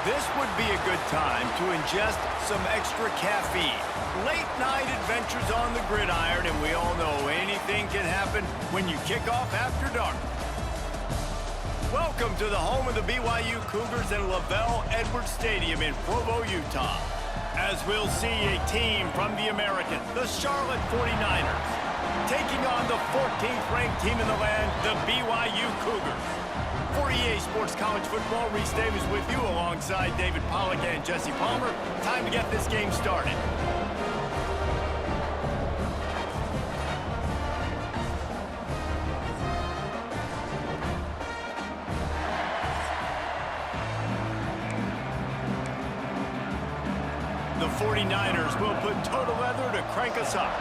This would be a good time to ingest some extra caffeine. Late night adventures on the gridiron, and we all know anything can happen when you kick off after dark. Welcome to the home of the BYU Cougars at LaVell Edwards Stadium in Provo, Utah. As we'll see a team from the American, the Charlotte 49ers, taking on the 14th ranked team in the land, the BYU Cougars. For EA Sports College Football, Reese Davis with you alongside David Pollack and Jesse Palmer. Time to get this game started. The 49ers will put total leather to crank us up.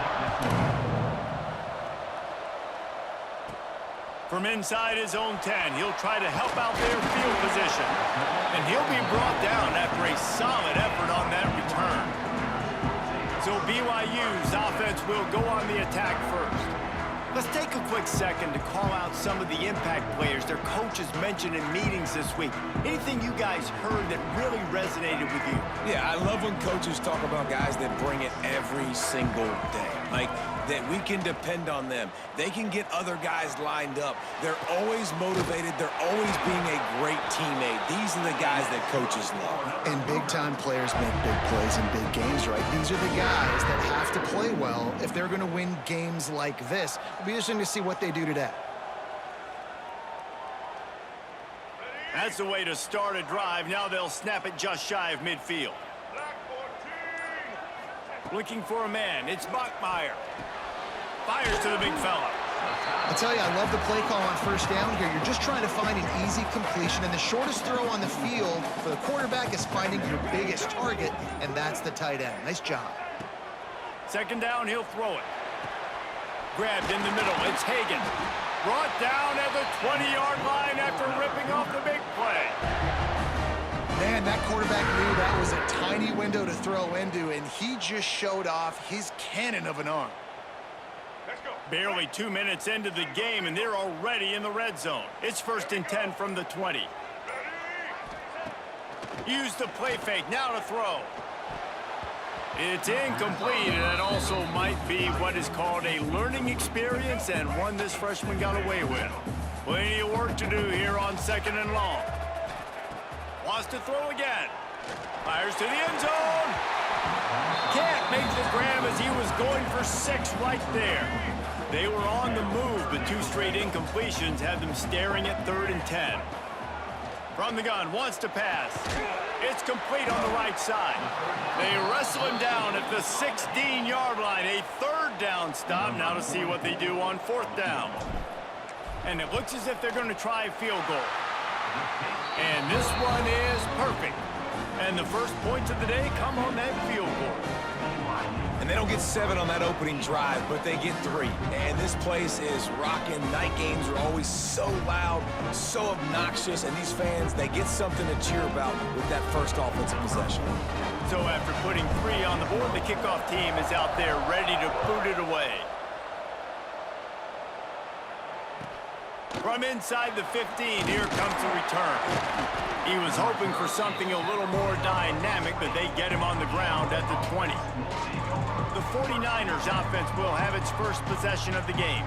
From inside his own 10, he'll try to help out their field position. And he'll be brought down after a solid effort on that return. So BYU's offense will go on the attack first. Let's take a quick second to call out some of the impact players their coaches mentioned in meetings this week. Anything you guys heard that really resonated with you? Yeah, I love when coaches talk about guys that bring it every single day. Like, that we can depend on them. They can get other guys lined up. They're always motivated. They're always being a great teammate. These are the guys that coaches love. And big-time players make big plays in big games, right? These are the guys that have to play well if they're going to win games like this. It'll be interesting to see what they do today. That's the way to start a drive. Now they'll snap it just shy of midfield. Looking for a man. It's Bachmeier. Fires to the big fella. I tell you, I love the play call on first down here. You're just trying to find an easy completion, and the shortest throw on the field for the quarterback is finding your biggest target, and that's the tight end. Nice job. Second down, he'll throw it. Grabbed in the middle. It's Hagan. Brought down at the 20-yard line after ripping off the big play. Man, that quarterback knew that was a tiny window to throw into, and he just showed off his cannon of an arm. Barely 2 minutes into the game, and they're already in the red zone. It's 1st and 10 from the 20. Use the play fake. Now to throw. It's incomplete, and it also might be what is called a learning experience, and one this freshman got away with. Plenty of work to do here on 2nd and long. Wants to throw again. Fires to the end zone. Can't make the grab as he was going for 6 right there. They were on the move, but 2 straight incompletions had them staring at 3rd and 10. From the gun, wants to pass. It's complete on the right side. They wrestle him down at the 16-yard line. A 3rd down stop. Now to see what they do on 4th down. And it looks as if they're going to try a field goal. And this one is perfect. And the first points of the day come on that field goal. And they don't get 7 on that opening drive, but they get 3. And this place is rocking. Night games are always so loud, so obnoxious, and these fans, they get something to cheer about with that first offensive possession. So after putting 3 on the board, the kickoff team is out there ready to boot it away. From inside the 15, here comes the return. He was hoping for something a little more dynamic, but they get him on the ground at the 20. The 49ers offense will have its first possession of the game.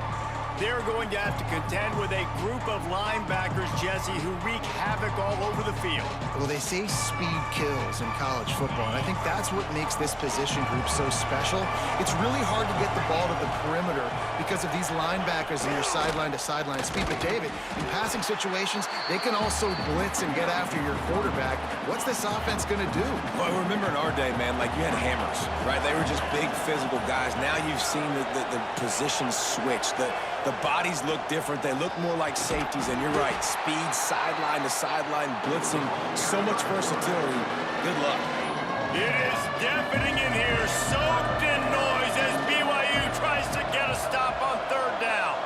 They're going to have to contend with a group of linebackers, Jesse, who wreak havoc all over the field. Well, they say speed kills in college football, and I think that's what makes this position group so special. It's really hard to get the ball to the perimeter because of these linebackers and your sideline-to-sideline speed. But, David, in passing situations, they can also blitz and get after your quarterback. What's this offense going to do? Well, remember in our day, man, like you had hammers, right? They were just big physical guys. Now you've seen the positions switch. The bodies look different. They look more like safeties, and you're right. Speed, sideline to sideline, blitzing, so much versatility. Good luck. It is deafening in here, soaked in noise as BYU tries to get a stop on 3rd down.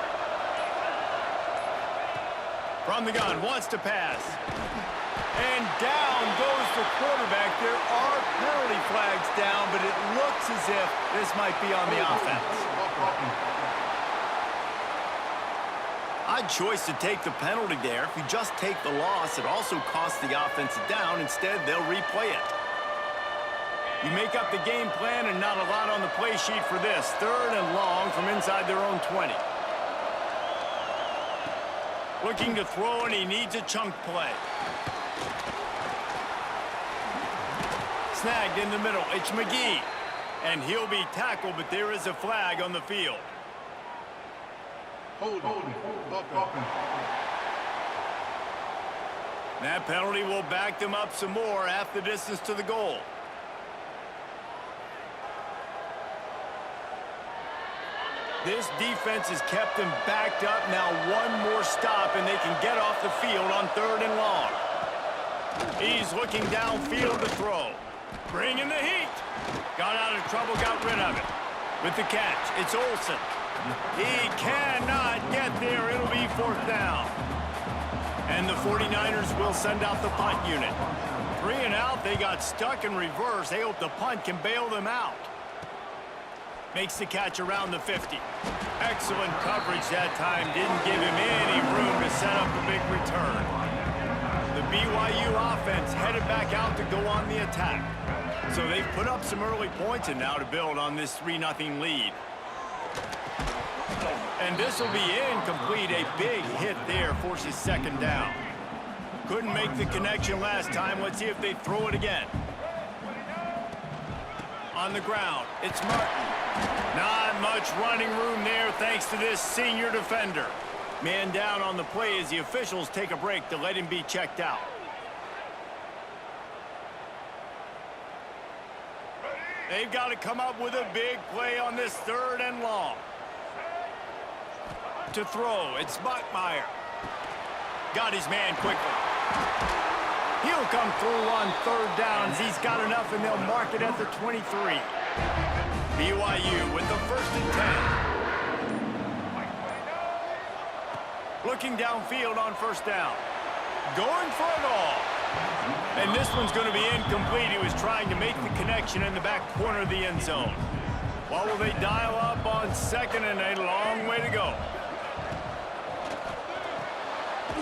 From the gun, wants to pass. And down goes the quarterback. There are penalty flags down, but it looks as if this might be on the offense. Odd choice to take the penalty there. If you just take the loss, it also costs the offense a down. Instead, they'll replay it. You make up the game plan and not a lot on the play sheet for this. 3rd and long from inside their own 20. Looking to throw, and he needs a chunk play. Snagged in the middle. It's McGee. And he'll be tackled, but there is a flag on the field. Hold. That penalty will back them up some more, half the distance to the goal. This defense has kept them backed up. Now one more stop, and they can get off the field on 3rd and long. He's looking downfield to throw. Bringing the heat. Got out of trouble, got rid of it. With the catch, it's Olsen. He cannot get there. It'll be 4th down. And the 49ers will send out the punt unit. 3 and out. They got stuck in reverse. They hope the punt can bail them out. Makes the catch around the 50. Excellent coverage that time. Didn't give him any room to set up a big return. The BYU offense headed back out to go on the attack. So they've put up some early points and now to build on this 3-0 lead. And this will be incomplete. A big hit there forces 2nd down. Couldn't make the connection last time. Let's see if they throw it again. On the ground, it's Martin. Not much running room there thanks to this senior defender. Man down on the play as the officials take a break to let him be checked out. They've got to come up with a big play on this 3rd and long. To throw, it's Buckmeyer. Got his man quickly. He'll come through on 3rd downs. He's got enough, and they'll mark it at the 23. BYU with the 1st and 10. Looking downfield on 1st down. Going for it all. And this one's going to be incomplete. He was trying to make the connection in the back corner of the end zone. What will they dial up on 2nd and a long way to go?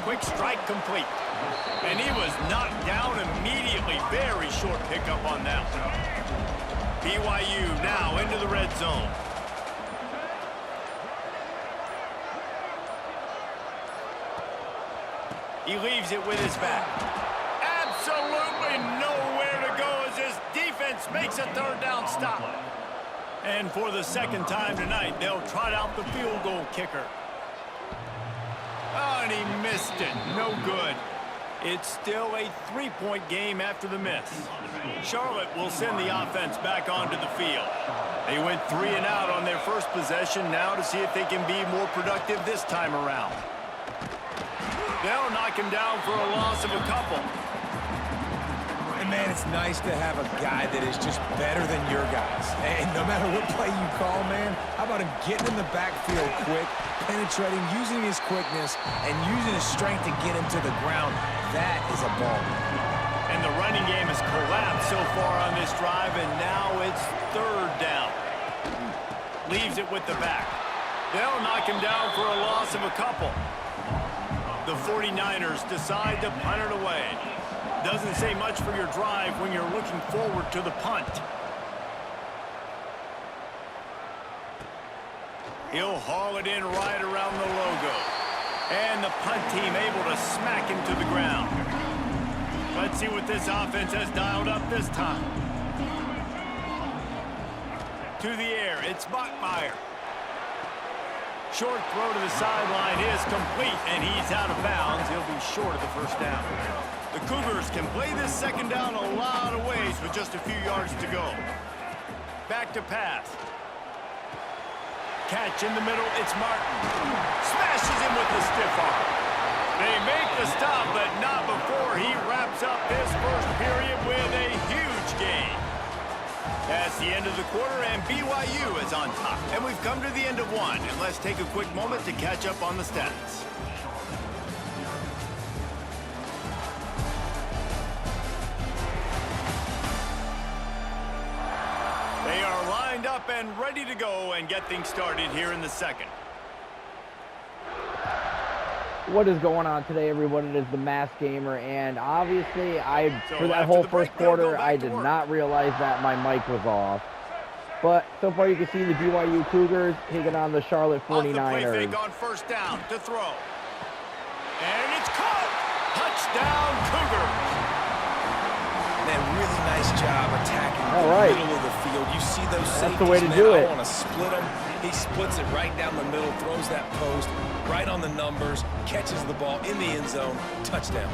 Quick strike complete. And he was knocked down immediately. Very short pickup on that one. BYU now into the red zone. He leaves it with his back. Absolutely nowhere to go as this defense makes a 3rd down stop. And for the 2nd time tonight, they'll trot out the field goal kicker. Oh, and he missed it. No good. It's still a 3-point game after the miss. Charlotte will send the offense back onto the field. They went 3 and out on their first possession, now to see if they can be more productive this time around. They'll knock him down for a loss of a couple. And, man, it's nice to have a guy that is just better than your guys. And no matter what play you call, man, how about him getting in the backfield quick, penetrating, using his quickness, and using his strength to get him to the ground. That is a ball. And the running game has collapsed so far on this drive, and now it's 3rd down. Leaves it with the back. They'll knock him down for a loss of a couple. The 49ers decide to punt it away. Doesn't say much for your drive when you're looking forward to the punt. He'll haul it in right around the logo. And the punt team able to smack him to the ground. Let's see what this offense has dialed up this time. To the air, it's Buckmeyer. Short throw to the sideline is complete, and he's out of bounds. He'll be short of the 1st down. The Cougars can play this 2nd down a lot of ways with just a few yards to go. Back to pass. Catch in the middle, it's Martin. Smashes him with the stiff arm. They make the stop, but not before he wraps up this first period with a huge gain. That's the end of the quarter, and BYU is on top. And we've come to the end of one, and let's take a quick moment to catch up on the stats. They are lined up and ready to go and get things started here in the 2nd. What is going on today, everyone? It is the Mask Gamer, and obviously, for that after whole the first break, they'll go quarter, back I to did work. not realize that my mic was off. But so far, you can see the BYU Cougars taking on the Charlotte Off the play 49ers. fake on first down to throw. And it's caught. Touchdown, Cougars. Man, really nice job attacking All the right. middle of the field. You see those That's safeties, the way to man, do I it. want to split them. He splits it right down the middle, throws that post right on the numbers, catches the ball in the end zone, touchdown.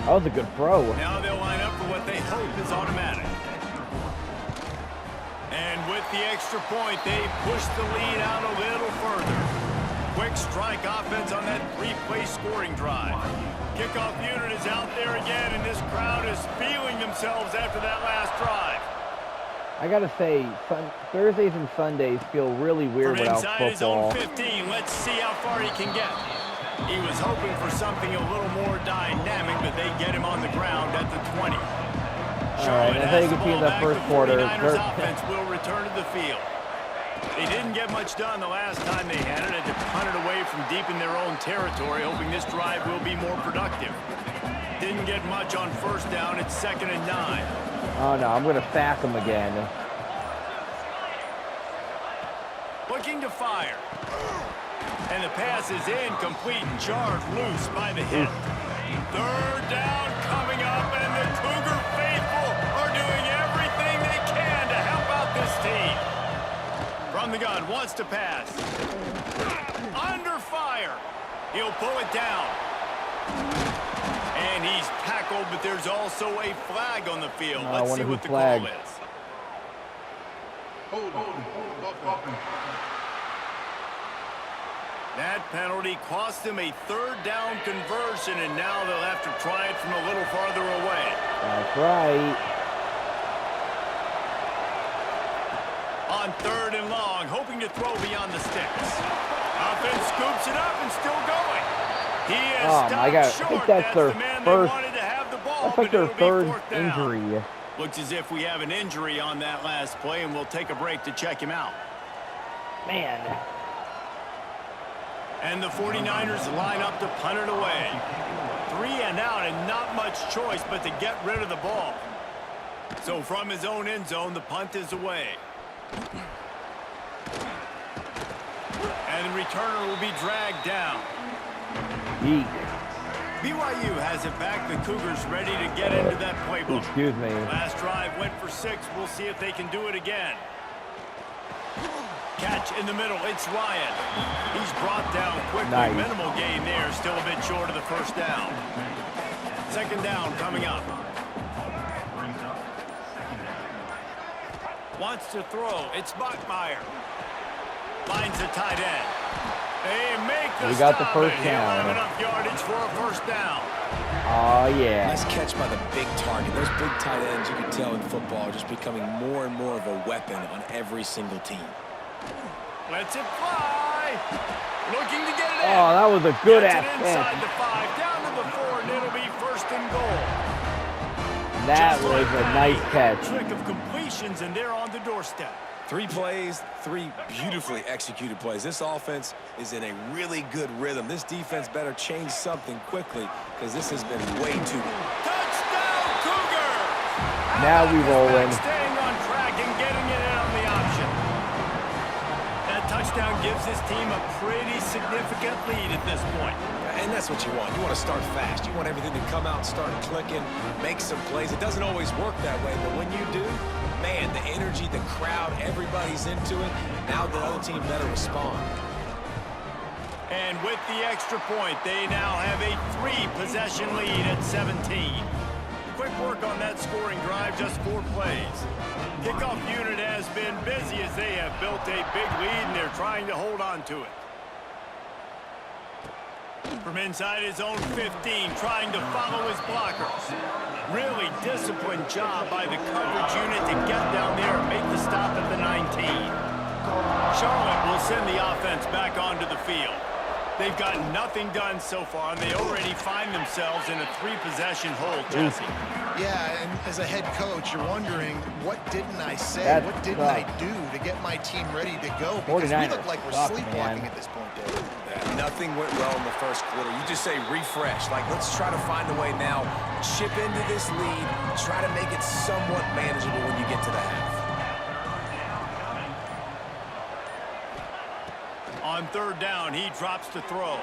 That was a good throw. Now they'll line up for what they hope is automatic. And with the extra point, they push the lead out a little further. Quick strike offense on that three-play scoring drive. Kickoff unit is out there again, and this crowd is feeling themselves after that last drive. I gotta say, Thursdays and Sundays feel really weird From without inside his own football. 15, let's see how far he can get. He was hoping for something a little more dynamic, but they get him on the ground at the 20. Alright, I think you can see in the first quarter. 49ers offense will return to the field. They didn't get much done the last time they had it. Had to punt it away from deep in their own territory, hoping this drive will be more productive. Didn't get much on first down. It's 2nd and 9. Oh no, I'm gonna sack him again. Looking to fire. And the pass is incomplete and jarred loose by the hit. 3rd down coming up, and the Cougar faithful are doing everything they can to help out this team. From the gun, wants to pass. Under fire. He'll pull it down. And he's tackled, but there's also a flag on the field. I Let's wonder see who what the flagged. call is. That penalty cost them a 3rd down conversion, and now they'll have to try it from a little farther away. That's right. On 3rd and long, hoping to throw beyond the sticks. Offense scoops it up and still going. He is Oh, stopped my God. I short. think that's their the man first- they wanted to have the ball, That's like but their it'll be 3rd 4th down. injury. Looks as if we have an injury on that last play, and we'll take a break to check him out. Man. And the 49ers line up to punt it away. 3 and out, and not much choice but to get rid of the ball. So from his own end zone, the punt is away. And the returner will be dragged down. Yeet. BYU has it back. The Cougars ready to get into that playbook. Excuse me. Last drive went for 6. We'll see if they can do it again. Catch in the middle. It's Ryan. He's brought down quickly. Nice. Minimal gain there. Still a bit short of the 1st down. 2nd down coming up. Wants to throw. It's Bachmeier. Finds the tight end. They make the We got the stop, first and he'll down. have enough yardage for a 1st down. Oh yeah. Nice catch by the big target. Those big tight ends, you can tell in football, are just becoming more and more of a weapon on every single team. Lets it fly. Looking to get it in. Oh, that was a good Gets ass it inside catch. the 5, down to the 4, and it'll be 1st and goal. That Just was like a that, nice catch. Trick of completions, and they're on the doorstep. 3 plays, 3 beautifully executed plays. This offense is in a really good rhythm. This defense better change something quickly because this has been way too. Touchdown, Cougar! Now we rolling. Staying on track and getting it in on the option. That touchdown gives this team a pretty significant lead at this point. And that's what you want. You want to start fast. You want everything to come out, start clicking, make some plays. It doesn't always work that way, but when you do, man, the energy, the crowd, everybody's into it. Now the other team better respond. And with the extra point, they now have a 3-possession lead at 17. Quick work on that scoring drive, just 4 plays. Kickoff unit has been busy as they have built a big lead, and they're trying to hold on to it. From inside his own 15, trying to follow his blockers. Really disciplined job by the coverage unit to get down there and make the stop at the 19. Charlotte will send the offense back onto the field. They've got nothing done so far, and they already find themselves in a 3-possession hole, Jesse. Yeah, and as a head coach, you're wondering, what didn't I say? What didn't I do to get my team ready to go? Because we look like we're sleepwalking at this point, Dave. Yeah, nothing went well in the first quarter. You just say refresh. Like, let's try to find a way now. Chip into this lead. Try to make it somewhat manageable when you get to the half. On 3rd down, he drops to throw.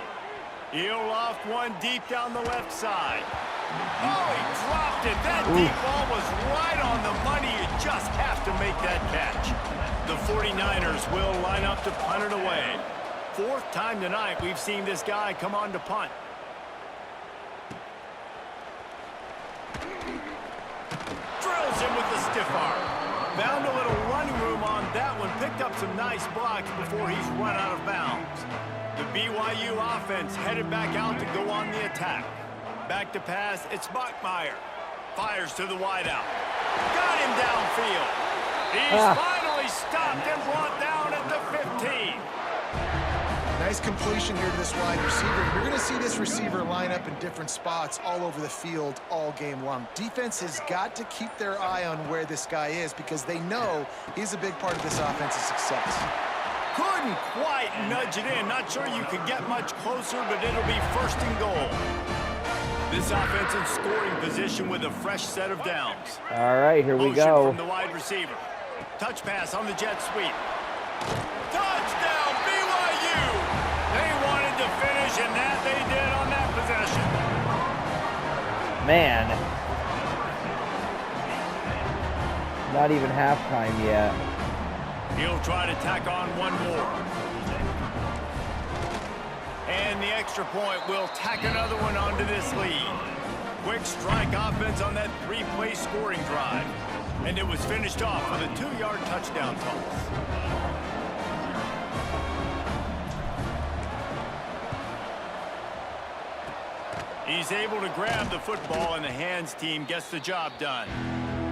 He'll loft one deep down the left side. Oh, he dropped it. That deep ball was right on the money. You just have to make that catch. The 49ers will line up to punt it away. 4th time tonight we've seen this guy come on to punt. Drills him with the stiff arm. Found a little running room on that one. Picked up some nice blocks before he's run out of bounds. The BYU offense headed back out to go on the attack. Back to pass, it's Bachmeier. Fires to the wideout. Got him downfield. He's finally stopped and brought down at the 15. Nice completion here to this wide receiver. You're going to see this receiver line up in different spots all over the field all game long. Defense has got to keep their eye on where this guy is because they know he's a big part of this offense's success. Couldn't quite nudge it in. Not sure you could get much closer, but it'll be 1st and goal. This offense in scoring position with a fresh set of downs. All right, here we Motion go. from the wide receiver. Touch pass on the jet sweep. Touchdown, BYU! They wanted to finish, and that they did on that possession. Man. Not even halftime yet. He'll try to tack on one more. And the extra point will tack another one onto this lead. Quick strike offense on that 3-play scoring drive. And it was finished off with a 2-yard touchdown toss. He's able to grab the football, and the hands team gets the job done.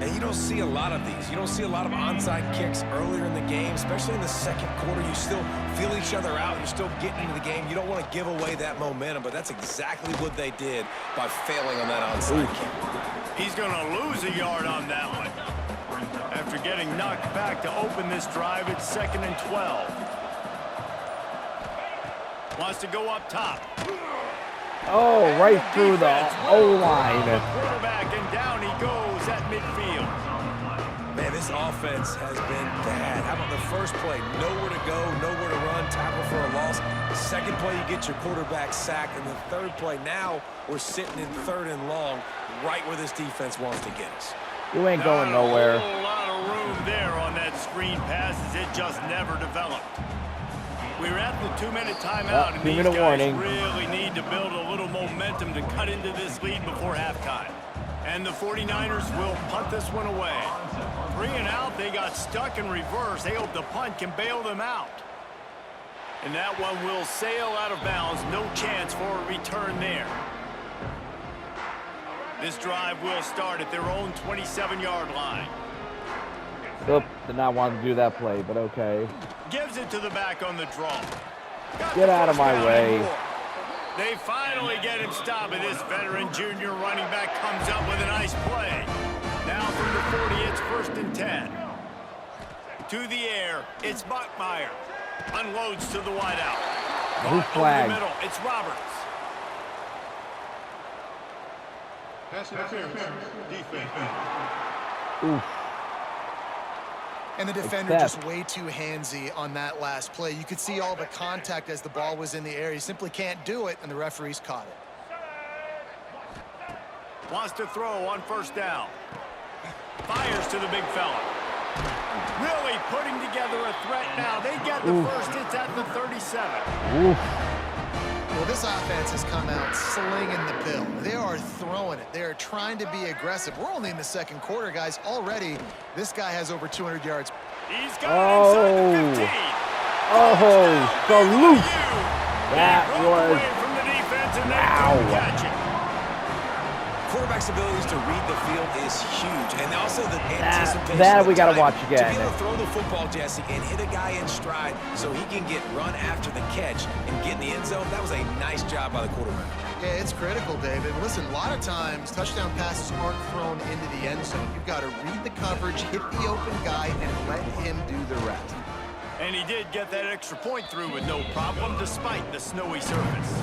And you don't see a lot of these. You don't see a lot of onside kicks earlier in the game, especially in the 2nd quarter. You still feel each other out. You're still getting into the game. You don't want to give away that momentum, but that's exactly what they did by failing on that onside kick. He's going to lose a yard on that one. After getting knocked back to open this drive, it's 2nd and 12. Wants to go up top. Oh, right through the O-line. Quarterback, and down he goes at midfield. Man, this offense has been bad. How about the first play? Nowhere to go, nowhere to run, tackle for a loss. The 2nd play, you get your quarterback sacked. And the 3rd play, now we're sitting in 3rd and long, right where this defense wants to get us. You ain't going nowhere. A whole lot of room there on that screen pass as it just never developed. We're at the 2-minute timeout, and these guys really need to build a little momentum to cut into this lead before halftime. And the 49ers will punt this one away. 3 and out, they got stuck in reverse. They hope the punt can bail them out. And that one will sail out of bounds. No chance for a return there. This drive will start at their own 27-yard line. Oop, did not want to do that play, but okay. Gives it to the back on the draw. Get out of my way. They finally get him stopped, and this veteran junior running back comes up with a nice play. Now from the 40, it's 1st and 10. To the air, it's Bachmeier. Unloads to the wideout. Who's flagged? Over the middle, it's Roberts. Pass interference. Defense. Oof. And the defender just way too handsy on that last play. You could see all the contact as the ball was in the air. He simply can't do it, and the referees caught it. Wants to throw on 1st down. Fires to the big fella. Really putting together a threat now. They get the first. It's at the 37. Oof. Well, this offense has come out slinging the pill. They are throwing it. They are trying to be aggressive. We're only in the 2nd quarter, guys. Already, this guy has over 200 yards. He's got it inside the 15. Salute. That was... From the defense, and they wow. catch it. quarterback's abilities to read the field is huge, and also the anticipation. That we got to time watch again. To be able to throw the football, Jesse, and hit a guy in stride so he can get run after the catch and get in the end zone. That was a nice job by the quarterback. Yeah, it's critical, David. Listen, a lot of times touchdown passes aren't thrown into the end zone. You've got to read the coverage, hit the open guy, and let him do the rest. And he did get that extra point through with no problem despite the snowy surface.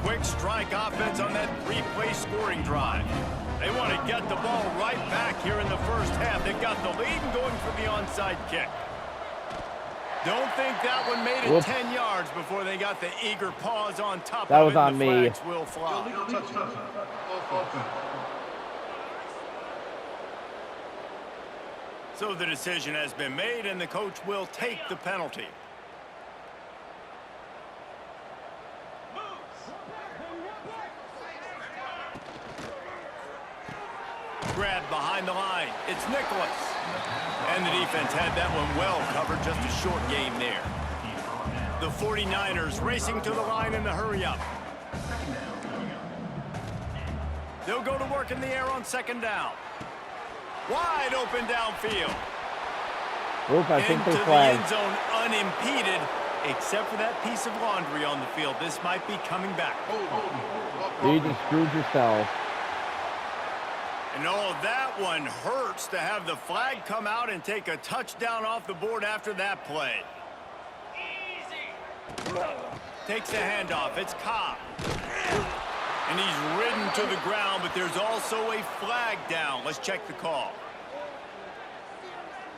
Quick strike offense on that 3-play scoring drive. They want to get the ball right back here in the first half. They got the lead and going for the onside kick. Don't think that one made it 10 yards before they got the eager pause on top that of was it. on The me. flags will fly. Touchdown. Offense. So the decision has been made, and the coach will take the penalty. Grabbed behind the line. It's Nicholas. And the defense had that one well covered. Just a short game there. The 49ers racing to the line in the hurry-up. They'll go to work in the air on second down. Wide open downfield. I think Into they the flagged. end zone unimpeded, except for that piece of laundry on the field. This might be coming back. You just screwed yourself. And oh, that one hurts to have the flag come out and take a touchdown off the board after that play. Takes the handoff. It's Cobb. And he's ridden to the ground, but there's also a flag down. Let's check the call.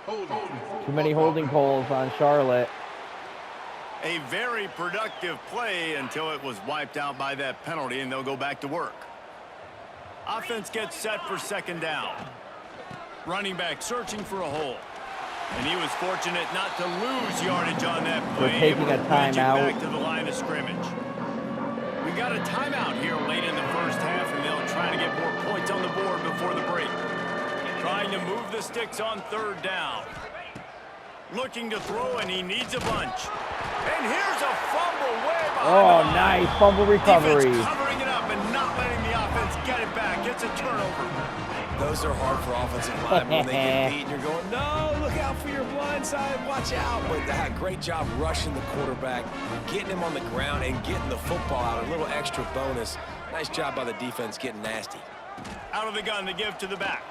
Too many holding calls on Charlotte. A very productive play until it was wiped out by that penalty, and they'll go back to work. Offense gets set for second down. Running back searching for a hole. And he was fortunate not to lose yardage on that play. We're taking a timeout. Back to the line of scrimmage. We got a timeout here late in the first half, and they'll try to get more points on the board before the break. Trying to move the sticks on third down. Looking to throw, and he needs a bunch. And here's a fumble way behind the line. Nice fumble recovery. Defense covering it up and not letting the offense get it back. It's a turnover. Those are hard for offensive linemen when they get beat and you're going, no, look out for your blind side, watch out. But great job rushing the quarterback, getting him on the ground and getting the football out. A little extra bonus. Nice job by the defense getting nasty. Out of the gun to give to the back.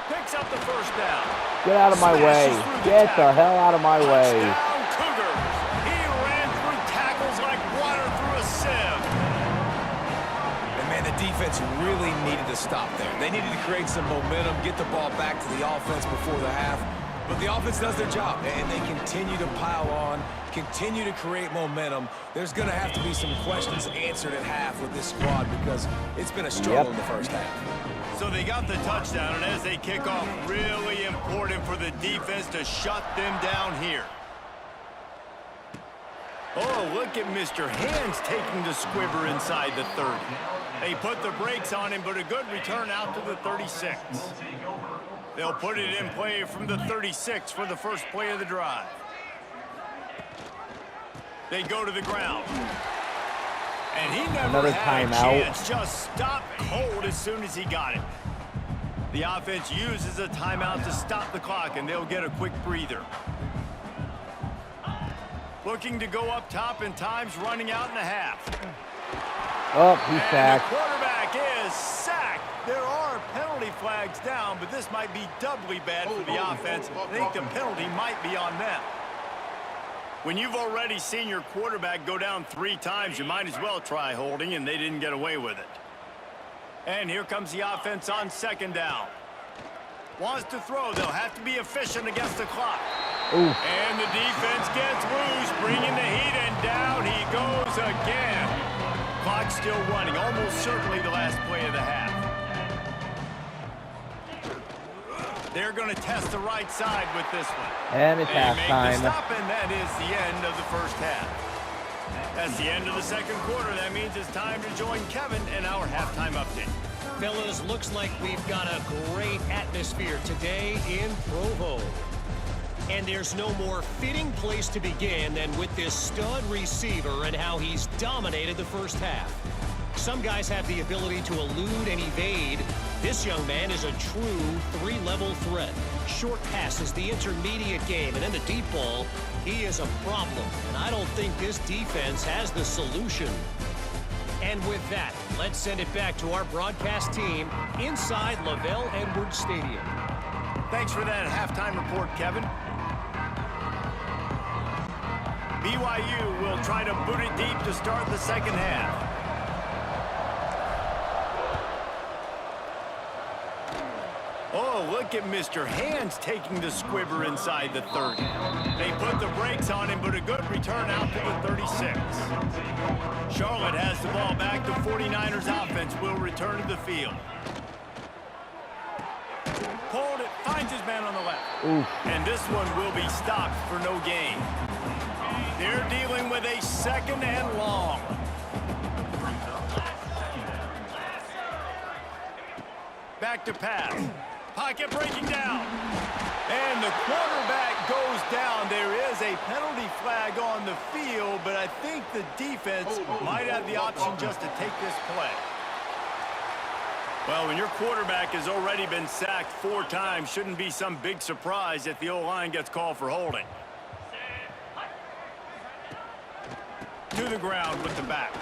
Picks up the first down. Get out of my way. Get the hell out of my way. Touchdown, Cougars. He ran through tackles like water through a sieve. And man, the defense really needed to stop there. They needed to create some momentum, get the ball back to the offense before the half. But the offense does their job, and they continue to pile on, continue to create momentum. There's going to have to be some questions answered at half with this squad because it's been a struggle in the first half. So they got the touchdown, and as they kick off, really important for the defense to shut them down here. Oh, look at Mr. Hands taking the squibber inside the 30. They put the brakes on him, but a good return out to the 36. They'll put it in play from the 36 for the first play of the drive. They go to the ground. And he never had a chance. Just stopped cold as soon as he got it. The offense uses a timeout to stop the clock, and they'll get a quick breather. Looking to go up top, and time's running out in a half. Oh, he's sacked. The quarterback is sacked. There are penalty flags down, but this might be doubly bad for the offense. I think the penalty might be on them. When you've already seen your quarterback go down 3 times, you might as well try holding, and they didn't get away with it. And here comes the offense on second down. Wants to throw. They'll have to be efficient against the clock. Ooh. And the defense gets loose, bringing the heat, and down he goes again. Clock still running, almost certainly the last play of the half. They're going to test the right side with this one. And it's halftime. They make the stop, and that is the end of the first half. That's the end of the second quarter. That means it's time to join Kevin in our halftime update. Fellas, looks like we've got a great atmosphere today in Provo. And there's no more fitting place to begin than with this stud receiver and how he's dominated the first half. Some guys have the ability to elude and evade. This young man is a true three-level threat. Short pass is the intermediate game, and then the deep ball, he is a problem. And I don't think this defense has the solution. And with that, let's send it back to our broadcast team inside Lavelle Edwards Stadium. Thanks for that halftime report, Kevin. BYU will try to boot it deep to start the second half. Oh, look at Mr. Hands taking the squibber inside the 30. They put the brakes on him, but a good return out to the 36. Charlotte has the ball back. The 49ers offense will return to the field. Pulled it, finds his man on the left. Oof. And this one will be stopped for no gain. They're dealing with a second and long. Back to pass. Pocket breaking down. And the quarterback goes down. There is a penalty flag on the field, but I think the defense might have the option just to take this play. Well, when your quarterback has already been sacked 4 times, shouldn't be some big surprise if the O-line gets called for holding. To the ground with the back.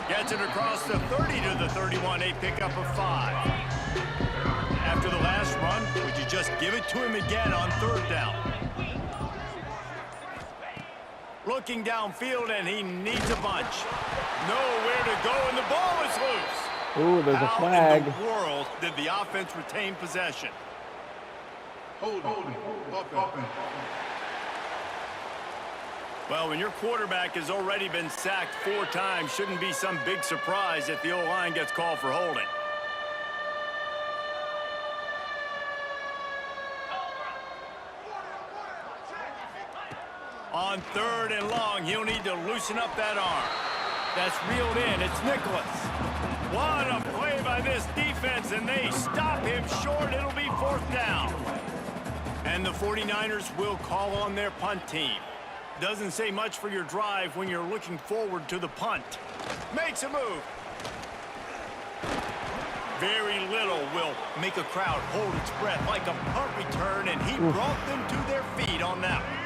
Gets it across the 30 to the 31, a pickup of 5. After the last run, would you just give it to him again on 3rd down? Looking downfield, and he needs a bunch. Nowhere to go, and the ball is loose. Ooh, there's a flag. How in the world did the offense retain possession? Holding. Offense. Well, when your quarterback has already been sacked 4 times, shouldn't be some big surprise if the O-line gets called for holding. On 3rd and long, he'll need to loosen up that arm. That's reeled in. It's Nicholas. What a play by this defense, and they stop him short. It'll be 4th down. And the 49ers will call on their punt team. Doesn't say much for your drive when you're looking forward to the punt. Makes a move. Very little will make a crowd hold its breath like a punt return, and he brought them to their feet on that one.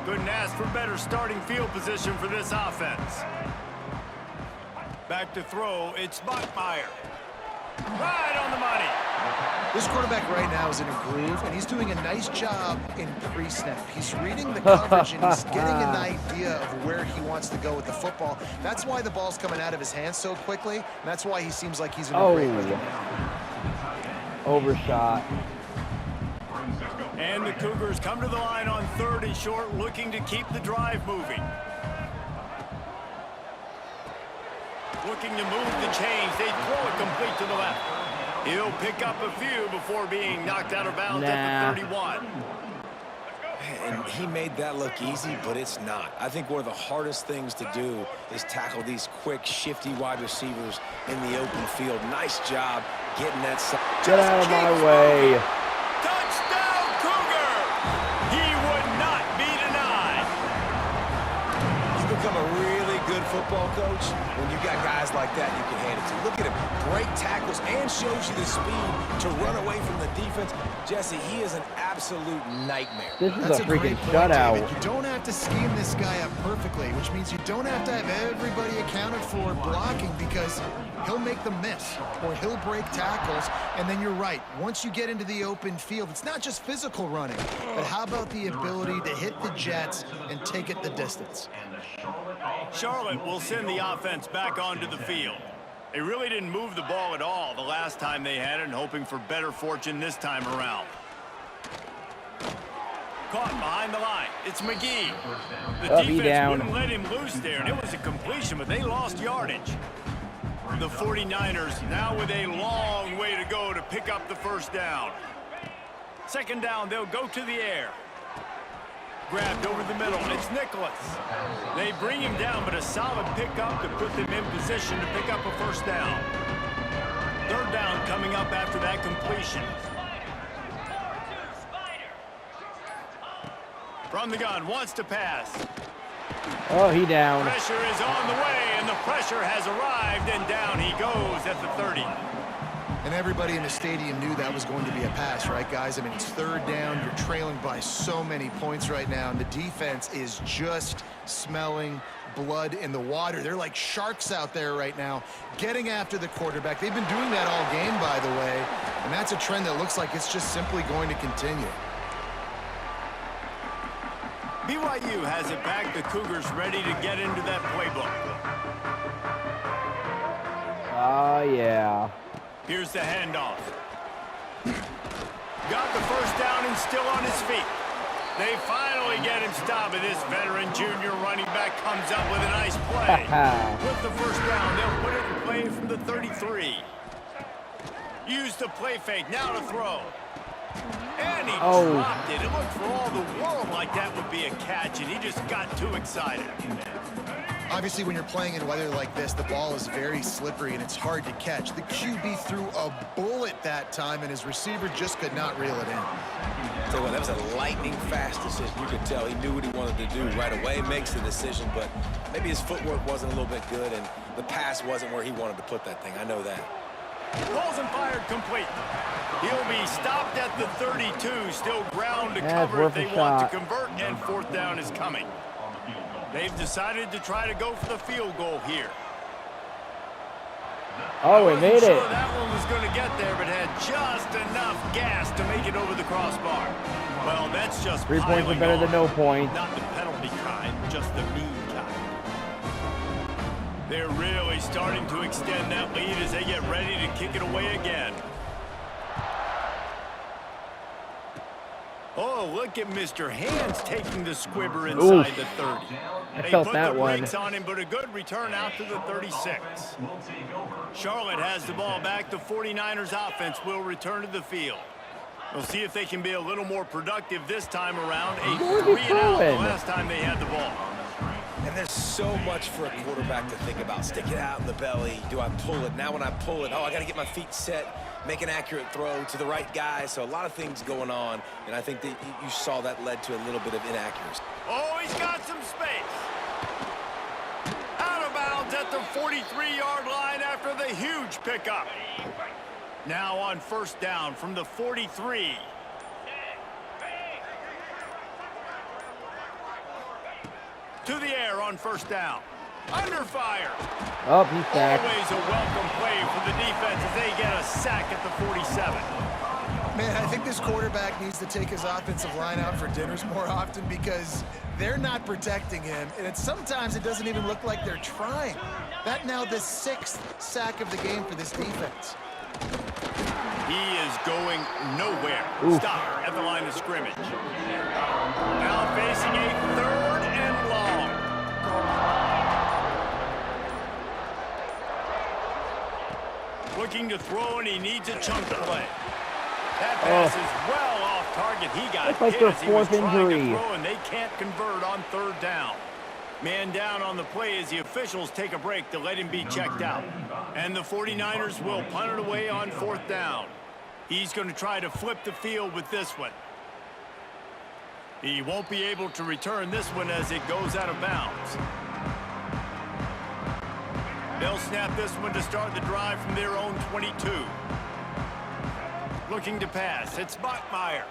Couldn't ask for better starting field position for this offense. Back to throw, it's Bachmeier. Right on the money. This quarterback right now is in a groove, and he's doing a nice job in pre-snap. He's reading the coverage, and he's getting an idea of where he wants to go with the football. That's why the ball's coming out of his hands so quickly, and that's why he seems like he's in a great rhythm now. Overshot. And the Cougars come to the line on 3rd and short, looking to keep the drive moving. Looking to move the chains. They throw it complete to the left. He'll pick up a few before being knocked out of bounds at the 31. And he made that look easy, but it's not. I think one of the hardest things to do is tackle these quick, shifty wide receivers in the open field. Nice job getting that side. Get out of my way. Touchdown, Cougar! He would not be denied. You become a really good football coach when you got guys like that you can hand it to. Look at him, break tackles and shows you the speed to run away from the defense. Jesse, he is an absolute nightmare. This is That's a a freaking great point, shutout. David. You don't have to scheme this guy up perfectly, which means you don't have to have everybody accounted for blocking, because he'll make them miss or he'll break tackles. And then you're right. Once you get into the open field, it's not just physical running, but how about the ability to hit the jets and take it the distance? Charlotte will send the offense back onto the field. They really didn't move the ball at all the last time they had it, and hoping for better fortune this time around. Caught behind the line. It's McGee. The defense wouldn't let him loose there, and it was a completion, but they lost yardage. The 49ers now with a long way to go to pick up the 1st down. 2nd down, they'll go to the air. Grabbed over the middle. It's Nicholas. They bring him down, but a solid pickup to put them in position to pick up a 1st down. 3rd down coming up after that completion. From the gun, wants to pass. Oh, he down. Pressure is on the way, and the pressure has arrived, and down he goes at the 30. And everybody in the stadium knew that was going to be a pass, right, guys? I mean, it's third down. You're trailing by so many points right now, and the defense is just smelling blood in the water. They're like sharks out there right now, getting after the quarterback. They've been doing that all game, by the way, and that's a trend that looks like it's just simply going to continue. BYU has it back. The Cougars ready to get into that playbook. Oh, yeah. Here's the handoff. Got the first down and still on his feet. They finally get him stopped, and this veteran junior running back comes up with a nice play. With the first down, they'll put it in play from the 33. Use the play fake, now to throw. And he dropped it. It looked for all the world like that would be a catch, and he just got too excited. Obviously, when you're playing in weather like this, the ball is very slippery and it's hard to catch. The QB threw a bullet that time, and his receiver just could not reel it in. Tell you what, that was a lightning-fast decision. You could tell he knew what he wanted to do right away. Makes the decision, but maybe his footwork wasn't a little bit good, and the pass wasn't where he wanted to put that thing. I know that. Balls and fired complete. He'll be stopped at the 32. Still ground to cover if they want to convert, and fourth down is coming. They've decided to try to go for the field goal here. Oh, he made it. That one was going to get there, but had just enough gas to make it over the crossbar. Well, that's just 3 points are better than no points. Not the penalty kind, just the mean kind. They're really starting to extend that lead as they get ready to kick it away again. Oh, look at Mr. Hands taking the squibber inside the 30. I felt that one. They put the brakes on him, but a good return out to the 36. Charlotte has the ball back. The 49ers offense will return to the field. We'll see if they can be a little more productive this time around. A 3-and-out the last time they had the ball. And there's so much for a quarterback to think about. Stick it out in the belly. Do I pull it? Now when I pull it, I got to get my feet set. Make an accurate throw to the right guy. So a lot of things going on, and I think that you saw that led to a little bit of inaccuracy. Oh, he's got some space. Out of bounds at the 43-yard line after the huge pickup. Now on first down from the 43. To the air on first down. Under fire. Oh, he's sacked. Always a welcome play for the defense as they get a sack at the 47. Man, I think this quarterback needs to take his offensive line out for dinners more often because they're not protecting him, and sometimes it doesn't even look like they're trying. That now the 6th sack of the game for this defense. He is going nowhere. Stop at the line of scrimmage. Now facing a 3rd and long. Looking to throw, and he needs a chunk play. That pass is well off target. He got That's like hit their as he was 4th trying injury. to throw, and they can't convert on 3rd down. Man down on the play as the officials take a break to let him be checked out. And the 49ers will punt it away on 4th down. He's going to try to flip the field with this one. He won't be able to return this one as it goes out of bounds. They'll snap this one to start the drive from their own 22. Looking to pass. It's Bachmeier.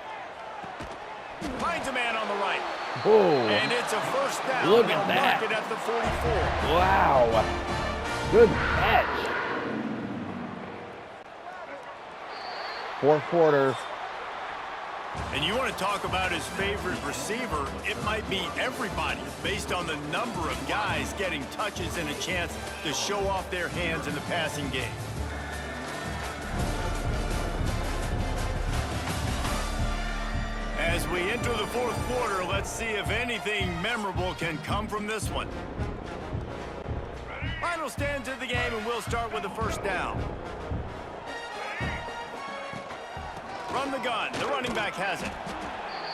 Finds a man on the right. Oh. And it's a first down. Look They'll at that. mark it at the 44. Wow. Good catch. 4th quarter. And you want to talk about his favorite receiver, it might be everybody based on the number of guys getting touches and a chance to show off their hands in the passing game. As we enter the 4th quarter, let's see if anything memorable can come from this one. Final stands of the game, and we'll start with the first down. From the gun, the running back has it.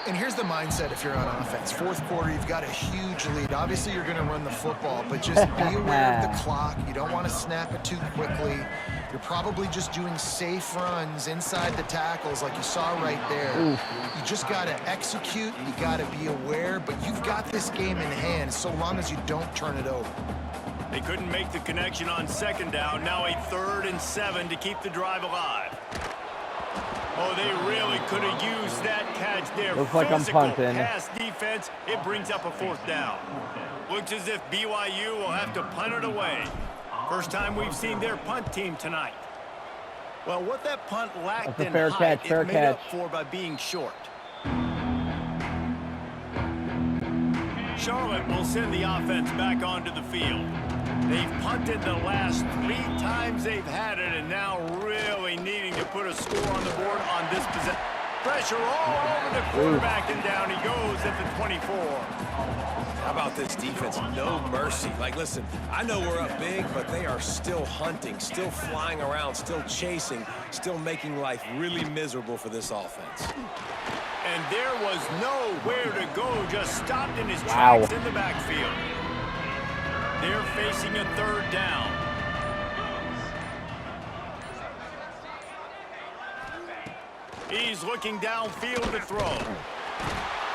And here's the mindset if you're on offense. Fourth quarter, you've got a huge lead. Obviously, you're going to run the football, but just be aware of the clock. You don't want to snap it too quickly. You're probably just doing safe runs inside the tackles like you saw right there. You just got to execute. You got to be aware, but you've got this game in hand so long as you don't turn it over. They couldn't make the connection on second down. Now a 3rd and 7 to keep the drive alive. Oh, they really could have used that catch there. Looks like I'm punting. Pass defense, it brings up a 4th down. Looks as if BYU will have to punt it away. First time we've seen their punt team tonight. Well, what that punt lacked in height, it made up for by being short. Charlotte will send the offense back onto the field. They've punted the last 3 times they've had it, and now really needing to put a score on the board on this possession. Pressure all over the quarterback, and down he goes at the 24. How about this defense? No mercy. Like, listen, I know we're up big, but they are still hunting, still flying around, still chasing, still making life really miserable for this offense. And there was nowhere to go, just stopped in his tracks in the backfield. They're facing a 3rd down. He's looking downfield to throw.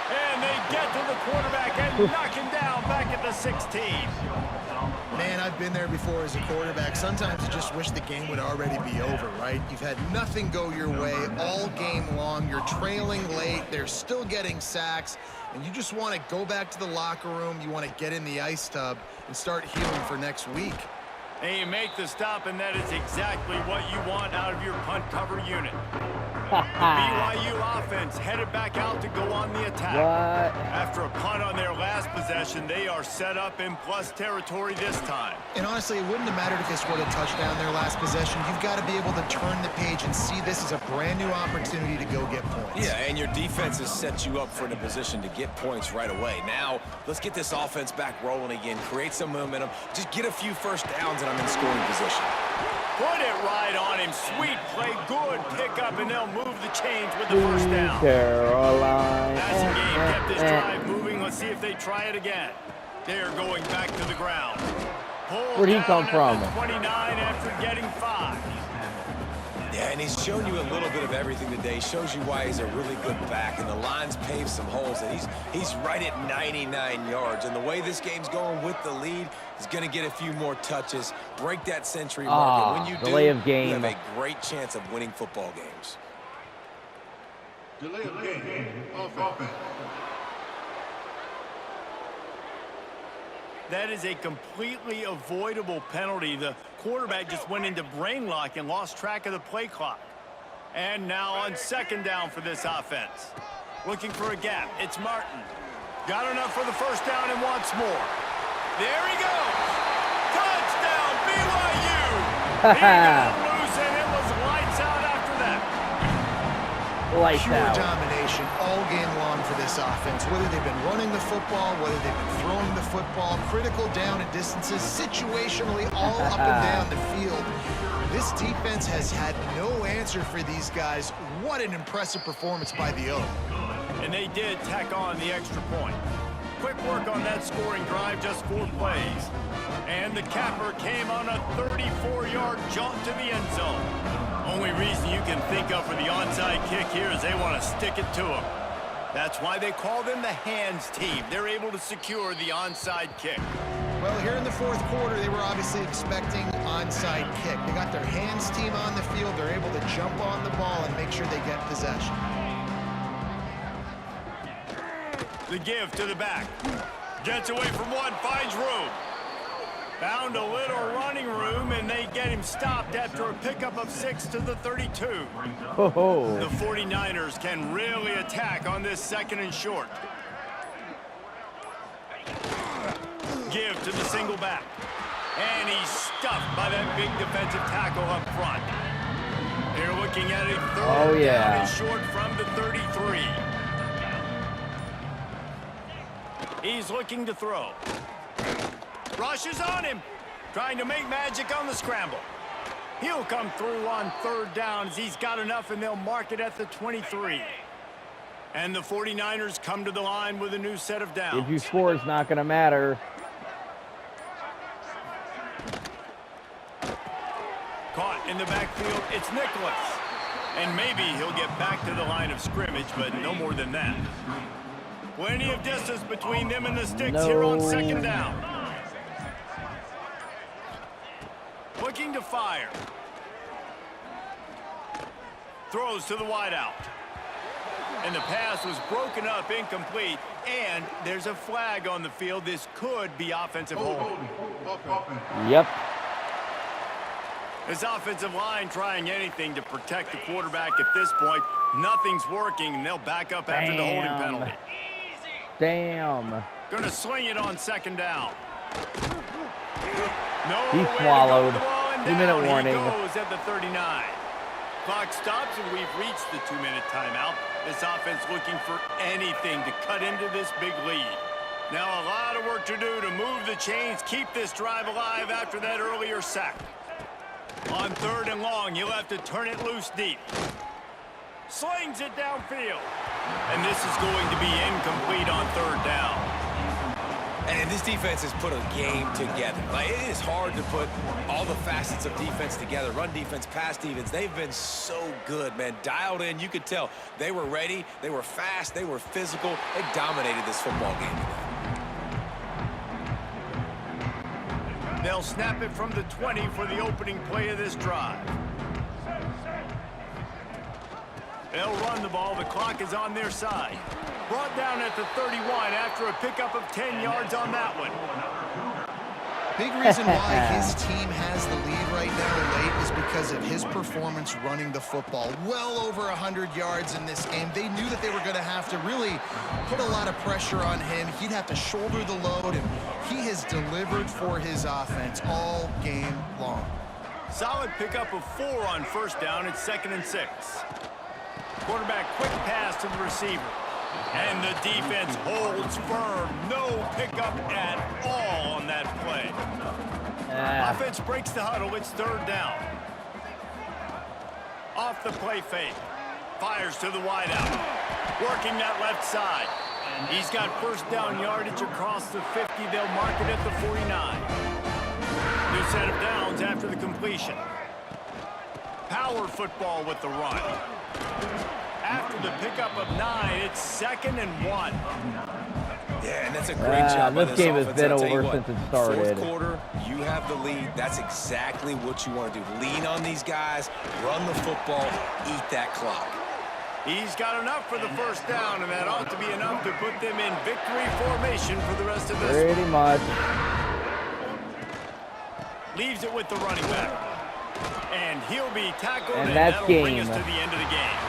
And they get to the quarterback and knock him down back at the 16. Man, I've been there before as a quarterback. Sometimes you just wish the game would already be over, right? You've had nothing go your way all game long. You're trailing late. They're still getting sacks. And you just want to go back to the locker room. You want to get in the ice tub and start healing for next week. And you make the stop, and that is exactly what you want out of your punt cover unit. The BYU offense headed back out to go on the attack. After a punt on their last possession, they are set up in plus territory this time. And honestly, it wouldn't have mattered if they scored a touchdown their last possession. You've got to be able to turn the page and see this as a brand new opportunity to go get points. Yeah, and your defense has set you up for the position to get points right away. Now, let's get this offense back rolling again, create some momentum, just get a few first downs, and I'm in scoring position. Put it right on him. Sweet play, good pickup, and they'll move the chains with the first down. Caroline. That's the game. Kept this drive moving. Let's see if they try it again. They're going back to the ground. Where'd he come from? 29 after getting 5. Yeah, and he's shown you a little bit of everything today. Shows you why he's a really good back, and the line's paved some holes, and he's right at 99 yards. And the way this game's going with the lead, he's going to get a few more touches, break that century mark. And when you do, delay of game. You have a great chance of winning football games. Delay of game. Offense. That is a completely avoidable penalty. The quarterback just went into brain lock and lost track of the play clock. And now on second down for this offense. Looking for a gap. It's Martin. Got enough for the first down and wants more. There he goes. Touchdown, BYU. He got loose and it was lights out after that. Lights Pure out. domination all game long for this offense. Whether they've been running the football, whether they've been throwing the football, critical down and distances, situationally all up and down the field. This defense has had no answer for these guys. What an impressive performance by the O. And they did tack on the extra point. Quick work on that scoring drive, just 4 plays. And the capper came on a 34-yard jaunt to the end zone. Only reason you can think of for the onside kick here is they want to stick it to him. That's why they call them the hands team. They're able to secure the onside kick. Well, here in the fourth quarter, they were obviously expecting onside kick. They got their hands team on the field. They're able to jump on the ball and make sure they get possession. The give to the back. Gets away from one, finds room. Found a little running room, and they get him stopped after a pickup of 6 to the 32. Oh. The 49ers can really attack on this second and short. Give to the single back. And he's stuffed by that big defensive tackle up front. They're looking at a third down and short from the 33. He's looking to throw. Rush is on him, trying to make magic on the scramble. He'll come through on third down as he's got enough, and they'll mark it at the 23. And the 49ers come to the line with a new set of downs. If you score, it's not going to matter. Caught in the backfield, it's Nicholas. And maybe he'll get back to the line of scrimmage, but no more than that. Plenty of distance between them and the sticks here on second down. Looking to fire. Throws to the wideout. And the pass was broken up, incomplete, and there's a flag on the field. This could be offensive holding. Yep. This offensive line trying anything to protect the quarterback at this point. Nothing's working, and they'll back up after the holding penalty. Damn. Gonna swing it on second down. No He way to swallowed. go with the ball, and 2-minute down warning. He goes at the 39. Clock stops, and we've reached the 2-minute timeout. This offense looking for anything to cut into this big lead. Now a lot of work to do to move the chains, keep this drive alive after that earlier sack. On third and long, you'll have to turn it loose deep. Slings it downfield. And this is going to be incomplete on third down. And this defense has put a game together. Like, it is hard to put all the facets of defense together. Run defense, pass defense. They've been so good, man. Dialed in. You could tell they were ready. They were fast. They were physical. They dominated this football game today. They'll snap it from the 20 for the opening play of this drive. They'll run the ball. The clock is on their side. Brought down at the 31 after a pickup of 10 yards on that one. Big reason why his team has the lead right now late is because of his performance running the football. Well over 100 yards in this game. They knew that they were going to have to really put a lot of pressure on him. He'd have to shoulder the load, and he has delivered for his offense all game long. Solid pickup of 4 on first down. It's 2nd and 6. Quarterback quick pass to the receiver. And the defense holds firm. No pickup at all on that play. Offense breaks the huddle. It's third down. Off the play fake. Fires to the wideout. Working that left side. He's got first down yardage across the 50. They'll mark it at the 49. New set of downs after the completion. Power football with the run. After the pickup of 9, it's 2nd and 1. Yeah, and that's a great job by this game has offense. been I'll tell you over what, since it started. Fourth quarter, you have the lead. That's exactly what you want to do. Lean on these guys, run the football, eat that clock. He's got enough for the first down, and that ought to be enough to put them in victory formation for the rest of this. Pretty much. Leaves it with the running back. And he'll be tackled, And and that's that'll bring us game. to the end of the game.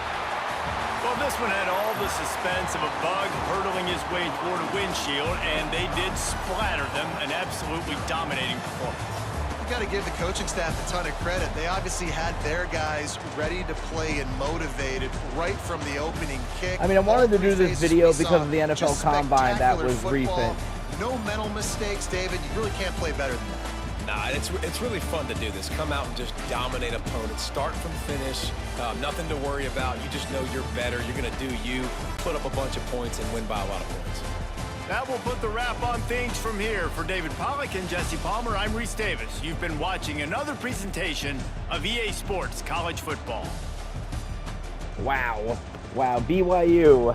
Well, this one had all the suspense of a bug hurtling his way toward a windshield, and they did splatter them. An absolutely dominating performance. You got to give the coaching staff a ton of credit. They obviously had their guys ready to play and motivated right from the opening kick. I mean, I wanted to do this video We because saw of the NFL just Combine that spectacular was football. recent. No mental mistakes, David. You really can't play better than that. Nah, it's really fun to do this. Come out and just dominate opponents. Start from finish. Nothing to worry about. You just know you're better. You're going to do you, put up a bunch of points, and win by a lot of points. That will put the wrap on things from here. For David Pollack and Jesse Palmer, I'm Reese Davis. You've been watching another presentation of EA Sports College Football. Wow. Wow, BYU.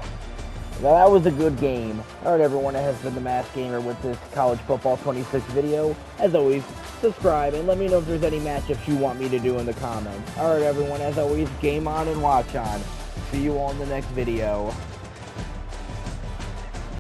Now, that was a good game. All right, everyone, that has been the Mass Gamer with this College Football 26 video. As always, subscribe and let me know if there's any matchups you want me to do in the comments. All right, everyone, as always, game on and watch on. See you all in the next video.